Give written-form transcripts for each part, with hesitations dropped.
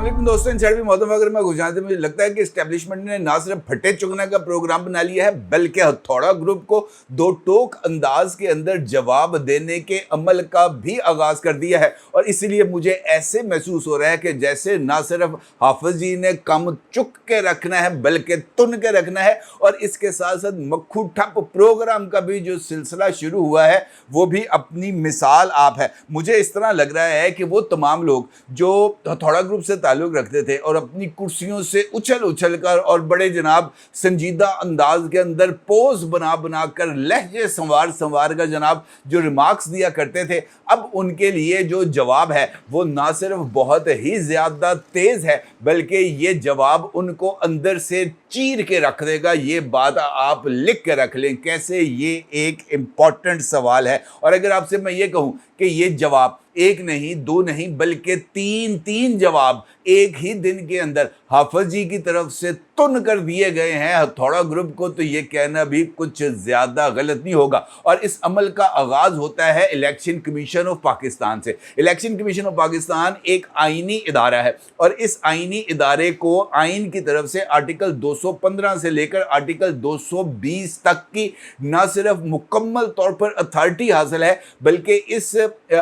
वालेकुम दोस्तों, इन साइड भी मौसम अगर मैं गुजरात में मुझे लगता है कि एस्टेब्लिशमेंट ने ना सिर्फ फटे चुगने का प्रोग्राम बना लिया है बल्कि हथौड़ा ग्रुप को दो टोक अंदाज के अंदर जवाब देने के अमल का भी आगाज कर दिया है। और इसीलिए मुझे ऐसे महसूस हो रहा है कि जैसे ना सिर्फ हाफिज जी ने कम चुक के रखना है बल्कि तुन के रखना है, और इसके साथ साथ मक्खू ठप प्रोग्राम का भी जो सिलसिला शुरू हुआ है वो भी अपनी मिसाल आप है। मुझे इस तरह लग रहा है कि वो तमाम लोग जो हथौड़ा ग्रुप से ताल्लुक रखते थे और अपनी कुर्सियों से उछल उछल कर और बड़े जनाब संजीदा अंदाज के अंदर पोज बना बना कर लहजे संवार संवार का जनाब जो रिमार्क्स दिया करते थे, अब उनके लिए जो जवाब है वो ना सिर्फ बहुत ही ज़्यादा तेज़ है बल्कि ये जवाब उनको अंदर से चीर के रख देगा। ये बात आप लिख के रख लें, कैसे ये एक इम्पॉर्टेंट सवाल है। और अगर आपसे मैं ये कहूँ कि ये जवाब एक नहीं दो नहीं बल्कि तीन जवाब एक ही दिन के अंदर हाफिज जी की तरफ से तुन कर दिए गए हैं हथौड़ा ग्रुप को, तो ये कहना भी कुछ ज़्यादा गलत नहीं होगा। और इस अमल का आगाज़ होता है इलेक्शन कमीशन ऑफ पाकिस्तान से। इलेक्शन कमीशन ऑफ पाकिस्तान एक आइनी इदारा है और इस आइनी इदारे को आइन की तरफ से आर्टिकल 215 से लेकर आर्टिकल 220 तक की न सिर्फ मुकम्मल तौर पर अथॉरिटी हासिल है बल्कि इस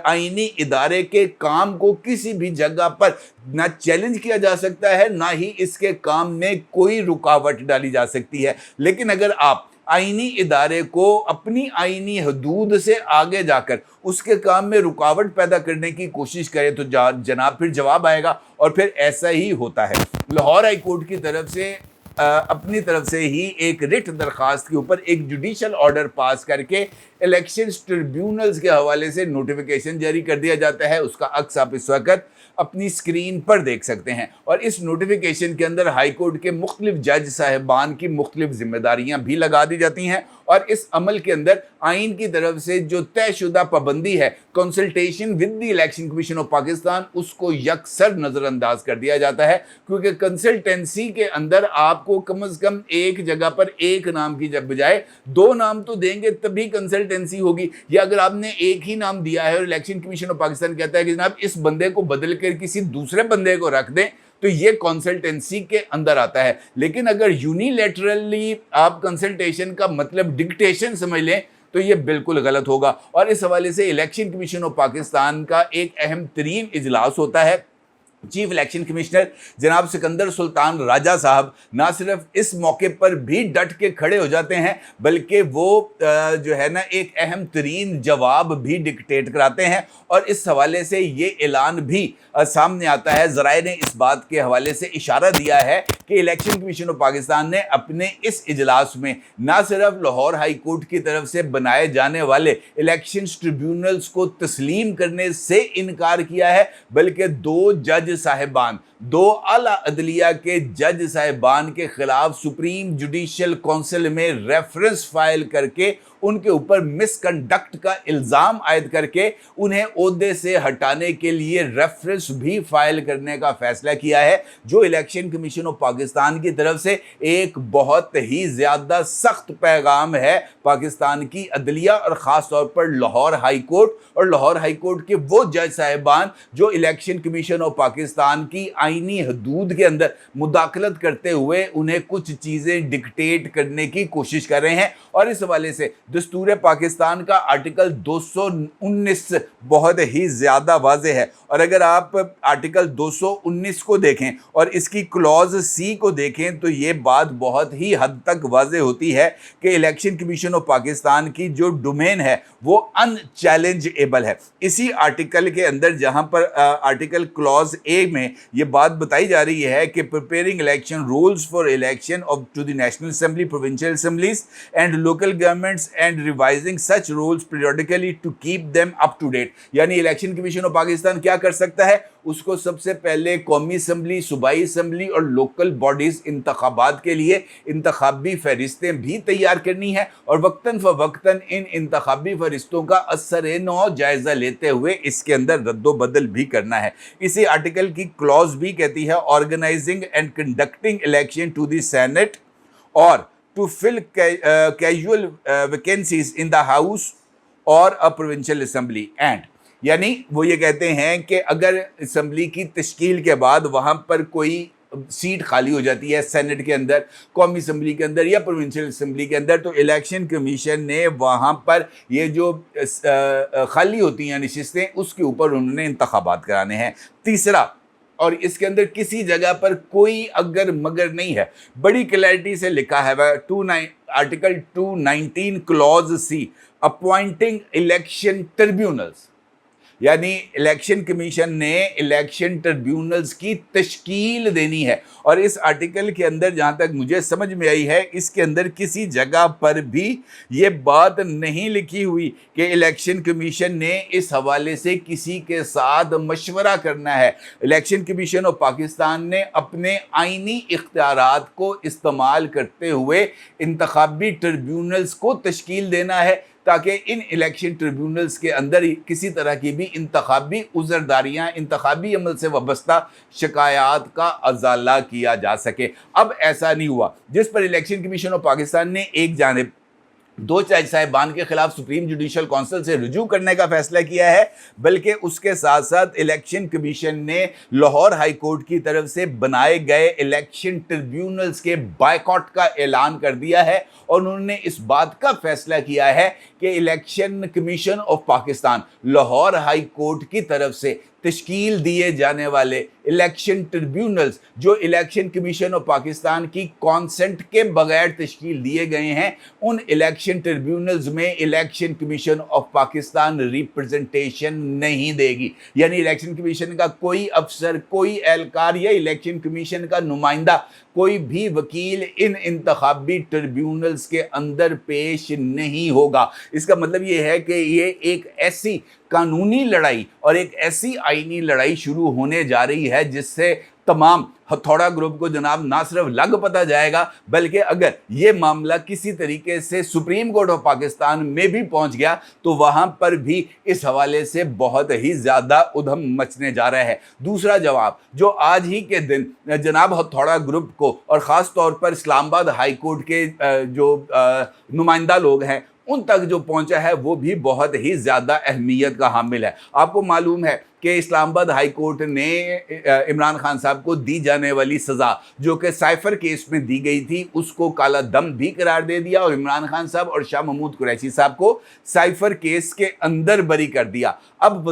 आइनी इदारे के काम को किसी भी जगह पर ना चैलेंज किया जा सकता है, ना ही इसके काम में कोई रुकावट डाली जा सकती है। लेकिन अगर आप आइनी इदारे को अपनी आइनी हदूद से आगे जाकर उसके काम में रुकावट पैदा करने की कोशिश करें तो जनाब फिर जवाब आएगा। और फिर ऐसा ही होता है। लाहौर हाई कोर्ट की तरफ से अपनी तरफ से ही एक रिट दरखास्त के ऊपर एक जुडिशल ऑर्डर पास करके इलेक्शन ट्रिब्यूनल्स के हवाले से नोटिफिकेशन जारी कर दिया जाता है। उसका अक्स आप इस वक्त अपनी स्क्रीन पर देख सकते हैं। और इस नोटिफिकेशन के अंदर हाई कोर्ट के मुख्तलिफ जज साहिबान की मुख्तलिफ जिम्मेदारियां भी लगा दी जाती हैं। और इस अमल के अंदर आइन की तरफ से जो तयशुदा पाबंदी है consultation with the election commission of Pakistan, उसको यकसर नज़रअंदाज कर दिया जाता है, क्योंकि कंसल्टेंसी के अंदर आपको कम से कम एक जगह पर एक नाम की जब बजाय दो नाम तो देंगे तभी कंसल्टेंसी होगी। या अगर आपने एक ही नाम दिया है और इलेक्शन कमीशन ऑफ पाकिस्तान कहता है कि जनाब इस बंदे को बदल कर किसी दूसरे बंदे को रख दें, तो ये कंसल्टेंसी के अंदर आता है। लेकिन अगर यूनिलैटरली आप कंसल्टेशन का मतलब डिक्टेशन समझ लें तो ये बिल्कुल गलत होगा। और इस हवाले से इलेक्शन कमीशन ऑफ पाकिस्तान का एक अहम तरीन इजलास होता है। चीफ इलेक्शन कमिश्नर जनाब सिकंदर सुल्तान राजा साहब ना सिर्फ इस मौके पर भी डट के खड़े हो जाते हैं बल्कि वो जो है ना एक अहम तरीन जवाब भी डिक्टेट कराते हैं। और इस हवाले से ये ऐलान भी सामने आता है। ज़राए ने इस बात के हवाले से इशारा दिया है कि इलेक्शन कमीशन ऑफ पाकिस्तान ने अपने इस इजलास में ना सिर्फ लाहौर हाई कोर्ट की तरफ से बनाए जाने वाले इलेक्शन ट्रिब्यूनल्स को तस्लीम करने से इनकार किया है बल्कि दो जज साहिबान, दो आला अदलिया के जज साहिबान के खिलाफ सुप्रीम जुडिशल काउंसिल में रेफरेंस फाइल करके उनके ऊपर मिसकंडक्ट का इल्ज़ाम आयद करके उन्हें ओहदे से हटाने के लिए रेफरेंस भी फाइल करने का फैसला किया है, जो इलेक्शन कमीशन ऑफ पाकिस्तान की तरफ से एक बहुत ही ज़्यादा सख्त पैगाम है पाकिस्तान की अदलिया और ख़ास तौर पर लाहौर हाई कोर्ट और लाहौर हाई कोर्ट के वो जज साहिबान जो इलेक्शन कमीशन ऑफ पाकिस्तान की आइनी हदूद के अंदर मुदाखलत करते हुए उन्हें कुछ चीज़ें डिक्टेट करने की कोशिश कर रहे हैं। और इस हवाले से दस्तूर पाकिस्तान का आर्टिकल 219 बहुत ही ज़्यादा वाज़ेह है। और अगर आप आर्टिकल 219 को देखें और इसकी क्लॉज सी को देखें तो ये बात बहुत ही हद तक वाज़ेह होती है कि इलेक्शन कमीशन ऑफ पाकिस्तान की जो डोमेन है वो अनचैलेंजेबल है। इसी आर्टिकल के अंदर जहां पर आर्टिकल क्लॉज ए में ये बात बताई जा रही है कि preparing election rules for election of to the national assembly, provincial assemblies and local governments and revising such rules periodically to keep them up to date. यानी इलेक्शन कमीशन ऑफ पाकिस्तान क्या कर सकता है, उसको सबसे पहले कौमी असम्बली, सूबाई असम्बली और लोकल बॉडीज़ इंतखाबात के लिए इंतखाबी फहरिस्तें भी तैयार करनी है और वक्तन फ़वक्तन इन इंतखाबी फहरिस्तों का असर नौ जायज़ा लेते हुए इसके अंदर रद्दोबदल भी करना है। इसी आर्टिकल की क्लॉज भी कहती है organizing and conducting election to the Senate और to fill casual vacancies in the House or a provincial assembly and यानी वो ये कहते हैं कि अगर असम्बली की तश्कील के बाद वहाँ पर कोई सीट खाली हो जाती है सेनेट के अंदर, कौमी असम्बली के अंदर या प्रोविंशियल असम्बली के अंदर, तो इलेक्शन कमीशन ने वहाँ पर ये जो खाली होती हैं नशिस्तें उसके ऊपर उन्होंने इंतखाबात कराने हैं। तीसरा, और इसके अंदर किसी जगह पर कोई अगर मगर नहीं है, बड़ी क्लैरिटी से लिखा है article 219 clause C, appointing election tribunals, यानी इलेक्शन कमीशन ने इलेक्शन ट्रिब्यूनल्स की तश्कील देनी है। और इस आर्टिकल के अंदर जहाँ तक मुझे समझ में आई है, इसके अंदर किसी जगह पर भी ये बात नहीं लिखी हुई कि इलेक्शन कमीशन ने इस हवाले से किसी के साथ मशवरा करना है। इलेक्शन कमीशन ऑफ पाकिस्तान ने अपने आइनी इख्तियारात को इस्तेमाल करते हुए इंतखाबी ट्रिब्यूनल्स को तश्कील देना है, ताकि इन इलेक्शन ट्रिब्यूनल्स के अंदर किसी तरह की भी इंतखाबी उज़रदारियाँ, इंतखाबी अमल से वाबस्ता शिकायत का अजाला किया जा सके। अब ऐसा नहीं हुआ, जिस पर इलेक्शन कमीशन ऑफ पाकिस्तान ने एक जानिब दो जज साहिबान के खिलाफ सुप्रीम जुडिशल काउंसिल से रुजू करने का फैसला किया है, बल्कि उसके साथ साथ इलेक्शन कमीशन ने लाहौर हाई कोर्ट की तरफ से बनाए गए इलेक्शन ट्रिब्यूनल्स के बायकॉट का ऐलान कर दिया है। और उन्होंने इस बात का फैसला किया है कि election commission of Pakistan Lahore high court की तरफ से तश्कील दिए जाने वाले इलेक्शन ट्रिब्यूनल्स, जो इलेक्शन कमीशन ऑफ पाकिस्तान की कॉन्सेंट के बगैर तश्कील दिए गए हैं, उन इलेक्शन ट्रिब्यूनल्स में election commission of Pakistan representation नहीं देगी। यानी इलेक्शन कमीशन का कोई अफसर, कोई एहलकार या इलेक्शन कमीशन का नुमाइंदा, कोई भी वकील इन इंतखाबी ट्रिब्यूनल्स के अंदर पेश नहीं होगा। इसका मतलब ये है कि ये एक ऐसी कानूनी लड़ाई और एक ऐसी आईनी लड़ाई शुरू होने जा रही है जिससे तमाम हथौड़ा ग्रुप को जनाब ना सिर्फ लग पता जाएगा, बल्कि अगर ये मामला किसी तरीके से सुप्रीम कोर्ट ऑफ पाकिस्तान में भी पहुंच गया तो वहां पर भी इस हवाले से बहुत ही ज़्यादा उधम मचने जा रहा है। दूसरा जवाब जो आज ही के दिन जनाब हथौड़ा ग्रुप को और ख़ास तौर पर इस्लामाबाद हाई कोर्ट के जो नुमाइंदा लोग हैं उन तक जो पहुंचा है वो भी बहुत ही ज़्यादा अहमियत का हामिल है। आपको मालूम है कि इस्लामाबाद हाई कोर्ट ने इमरान खान साहब को दी जाने वाली सज़ा जो कि साइफर केस में दी गई थी उसको काला दम भी करार दे दिया और इमरान खान साहब और शाह महमूद कुरैशी साहब को साइफर केस के अंदर बरी कर दिया। अब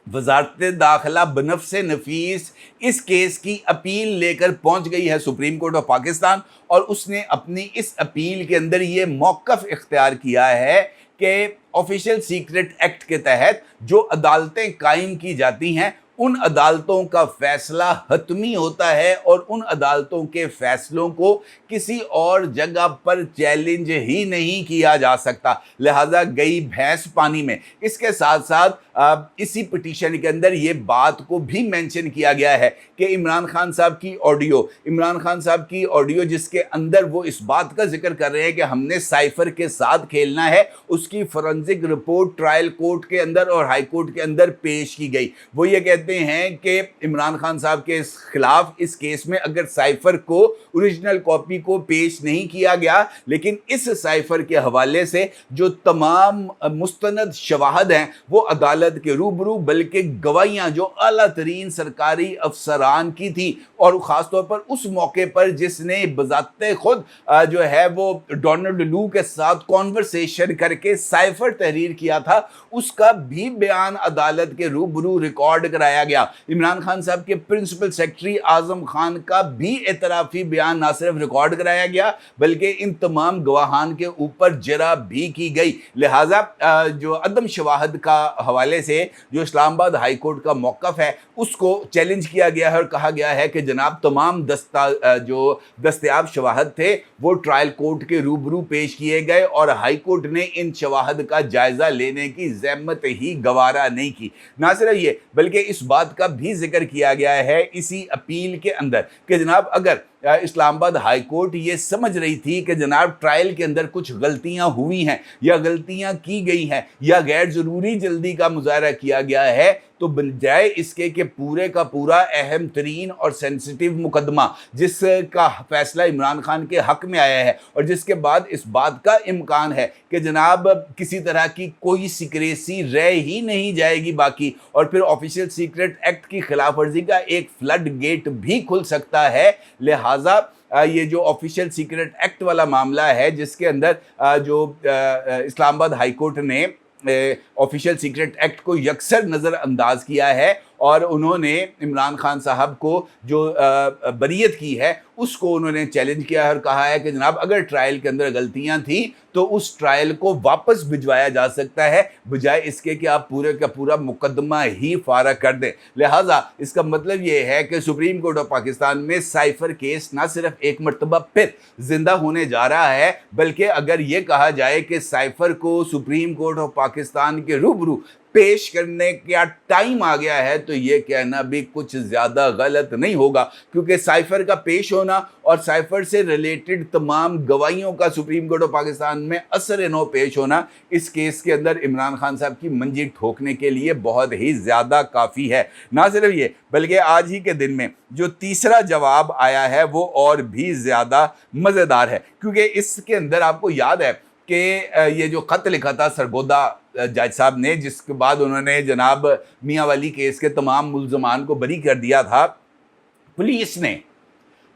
वजारत दाखिला बनफ़्से नफीस इस केस की अपील लेकर पहुंच गई है सुप्रीम कोर्ट ऑफ पाकिस्तान, और उसने अपनी इस अपील के अंदर ये मौक़िफ़ इख्तियार किया है कि ऑफिशियल सीक्रेट एक्ट के तहत जो अदालतें कायम की जाती हैं उन अदालतों का फैसला हतमी होता है और उन अदालतों के फैसलों को किसी और जगह पर चैलेंज ही नहीं किया जा सकता। लिहाजा गई भैंस पानी में। इसके साथ साथ इसी पिटीशन के अंदर ये बात को भी मेंशन किया गया है कि इमरान खान साहब की ऑडियो जिसके अंदर वो इस बात का जिक्र कर रहे हैं कि हमने साइफर के साथ खेलना है, उसकी फोरेंसिक रिपोर्ट ट्रायल कोर्ट के अंदर और हाई कोर्ट के अंदर पेश की गई। वो ये कहते हैं कि इमरान खान साहब के खिलाफ इस केस में अगर साइफर को ओरिजिनल कॉपी को पेश नहीं किया गया, लेकिन इस साइफर के हवाले से जो तमाम मुस्तनद शवाहद हैं वो अदालत के रूबरू, बल्कि गवाहियां जो आला तरीन सरकारी अफसरान की थी और ख़ास तौर पर उस मौके पर जिसने बज़ाते खुद जो है वो डोनाल्ड लू के साथ कॉन्वर्सेशन करके साइफर तहरीर किया था, उसका भी बयान अदालत के रूबरू रिकॉर्ड कराया गया। इमरान खान साहब के प्रिंसिपल सेक्रेटरी आजम खान का भी एतराफ़ी बयान ना सिर्फ रिकॉर्ड कराया गया बल्कि इन तमाम गवाहान के ऊपर जरा भी की गई। लिहाजा जो अदम शवाहद का हवाले से जो इस्लामाबाद हाई कोर्ट का मौक़िफ़ है उसको चैलेंज किया गया है और कहा गया है कि जनाब तमाम जो दस्तयाब शवाहद थे वो ट्रायल कोर्ट के रूबरू पेश किए गए और हाई कोर्ट ने इन शवाहद का जायज़ा लेने की ज़हमत ही गवारा नहीं की। ना सिर्फ ये बल्कि इस बात का भी जिक्र किया गया है इसी अपील के अंदर कि जनाब अगर इस्लामाबाद हाई कोर्ट ये समझ रही थी कि जनाब ट्रायल के अंदर कुछ गलतियां हुई हैं या गलतियां की गई हैं या गैर ज़रूरी जल्दी का मुजाहरा किया गया है, तो बजाय इसके कि पूरे का पूरा अहम तरीन और सेंसिटिव मुकदमा जिसका फैसला इमरान खान के हक में आया है और जिसके बाद इस बात का इम्कान है कि जनाब किसी तरह की कोई सिक्रेसी रह ही नहीं जाएगी बाकी, और फिर ऑफिशियल सीक्रेट एक्ट की खिलाफ वर्जी का एक फ्लड गेट भी खुल सकता है। लिहाजा ये जो ऑफिशियल सीक्रेट एक्ट वाला मामला है जिसके अंदर जो इस्लामाबाद हाई कोर्ट ने ऑफिशियल सीक्रेट एक्ट को यकसर नज़रअंदाज किया है और उन्होंने इमरान खान साहब को जो बरीयत की है उसको उन्होंने चैलेंज किया है और कहा है कि जनाब अगर ट्रायल के अंदर गलतियां थी तो उस ट्रायल को वापस भिजवाया जा सकता है, बजाय इसके कि आप पूरे का पूरा मुकदमा ही फारग कर दें। लिहाजा इसका मतलब ये है कि सुप्रीम कोर्ट ऑफ पाकिस्तान में साइफर केस ना सिर्फ एक मरतबा फिर जिंदा होने जा रहा है, बल्कि अगर ये कहा जाए कि साइफर को सुप्रीम कोर्ट ऑफ पाकिस्तान के रूबरू पेश करने का टाइम आ गया है, तो ये कहना भी कुछ ज़्यादा गलत नहीं होगा, क्योंकि साइफर का पेश होना और साइफर से रिलेटेड तमाम गवाहियों का सुप्रीम कोर्ट ऑफ पाकिस्तान में असर नो पेश होना इस केस के अंदर इमरान खान साहब की मंजी ठोकने के लिए बहुत ही ज़्यादा काफ़ी है। ना सिर्फ ये, बल्कि आज ही के दिन में जो तीसरा जवाब आया है वो और भी ज़्यादा मज़ेदार है, क्योंकि इसके अंदर आपको याद है कि ये जो ख़त लिखा था सरगोदा जज साहब ने, जिसके बाद उन्होंने जनाब मियाँ वाली केस के तमाम मुल्ज़मान को बरी कर दिया था, पुलिस ने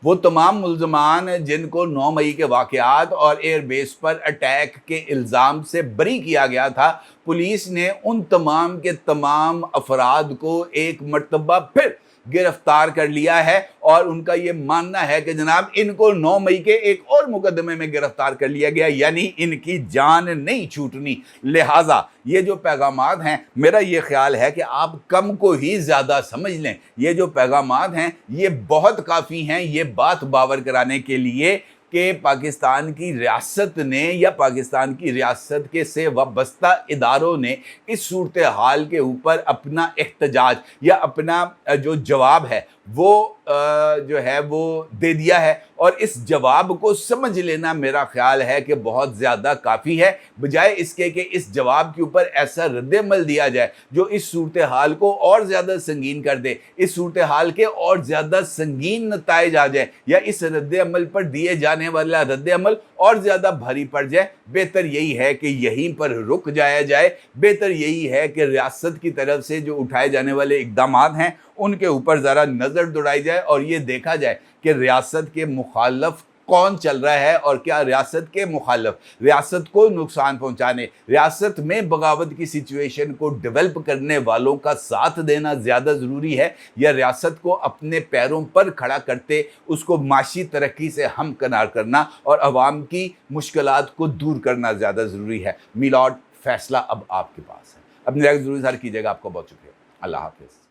वो तमाम मुल्ज़मान जिनको 9 मई के वाक़यात और एयरबेस पर अटैक के इल्ज़ाम से बरी किया गया था, पुलिस ने उन तमाम के तमाम अफराद को एक मरतबा फिर गिरफ्तार कर लिया है और उनका ये मानना है कि जनाब इनको 9 मई के एक और मुकदमे में गिरफ्तार कर लिया गया, यानी इनकी जान नहीं छूटनी। लिहाजा ये जो पैगामात हैं, मेरा ये ख्याल है कि आप कम को ही ज़्यादा समझ लें। ये जो पैगामात हैं ये बहुत काफ़ी हैं ये बात बावर कराने के लिए कि पाकिस्तान की रियासत ने या पाकिस्तान की रियासत के से वाबस्ता इदारों ने इस सूरत हाल के ऊपर अपना एहतजाज या अपना जो जवाब है वो जो है वो दे दिया है, और इस जवाब को समझ लेना मेरा ख्याल है कि बहुत ज़्यादा काफ़ी है, बजाय इसके कि इस जवाब के ऊपर ऐसा रद्द-ए-अमल दिया जाए जो इस सूरत हाल को और ज़्यादा संगीन कर दे, इस सूरत हाल के और ज़्यादा संगीन नताइज आ जाए, या इस रद्द-ए-अमल पर दिए जाने वाला रद्द-ए-अमल और ज़्यादा भारी पड़ जाए। बेहतर यही है कि यहीं पर रुक जाया जाए। बेहतर यही है कि रियासत की तरफ से जो उठाए जाने वाले इक़दामात हैं उनके ऊपर ज़रा नज़र दौड़ाई जाए और ये देखा जाए कि रियासत के मुखालफ कौन चल रहा है और क्या रियासत के मुखालफ रियासत को नुकसान पहुंचाने, रियासत में बगावत की सिचुएशन को डेवलप करने वालों का साथ देना ज़्यादा ज़रूरी है, या रियासत को अपने पैरों पर खड़ा करते उसको माशी तरक्की से हमकनार करना और आवाम की मुश्किलात को दूर करना ज़्यादा ज़रूरी है। मीलॉर्ड, फैसला अब आपके पास है। अपनी राय ज़रूर इज़हार कीजिएगा। आपको बहुत शुक्रिया। अल्लाह हाफ़िज़।